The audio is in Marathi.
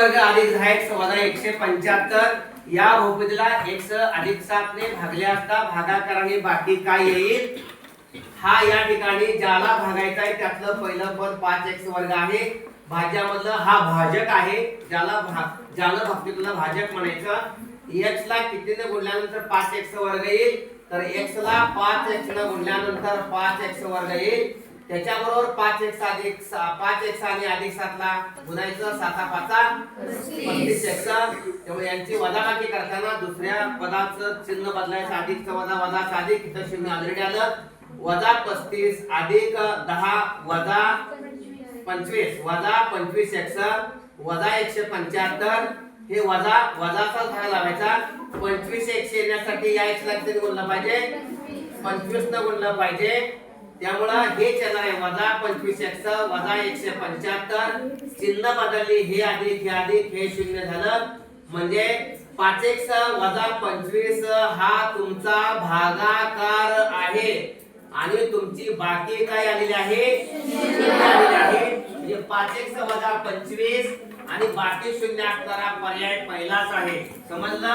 वर्ग अधिक 10x वजा 175 या बहुपदीला x अधिक 7 ने भागले असता भागाकाराने बाकी काय येईल? हा या ठिकाणी ज्याला भागायचा आहे त्यातलं पहिलं पद 5x वर्ग आहे. भाज्यामधलं हा भाजक आहे, ज्याला भागफलीला भाजक म्हणायचं. x ला कितीने गुणल्यानंतर 5x वर्ग येईल, तर x ला 5x ने गुणल्यानंतर 5x वर्ग येईल. त्याच्याबरोबर 5x आणि अधिक 7 ला गुणायचं, 7×5=35x. त्यामुळे यांची वजाबाकी करताना दुसऱ्या पदाचं चिन्ह बदलायचं, अधिकचं वजा, वजाचं अधिक. इथं शून्य ऑलरेडी आलं. वजा 35 अधिक 10 वजा 25 वजा 25x वजा 175. हे वजाचा भाग लावायचा. 25x येण्यासाठी या x ला किती गुणलं पाहिजे? 25 न गुणलं पाहिजे. त्यामुळे हे येणार आहे वजा 25x वजा 175. चिन्ह बदलली, हे अधिक हे शून्य झालं. म्हणजे 5x वजा 25 हा तुमचा भागाकार आहे आणि तुमची बाकी काय आलेली आहे? शून्य आलेली आहे. म्हणजे 5x वजा 25 आणि बाकी शून्य असणारा पर्याय पहिलाच आहे. समजलं?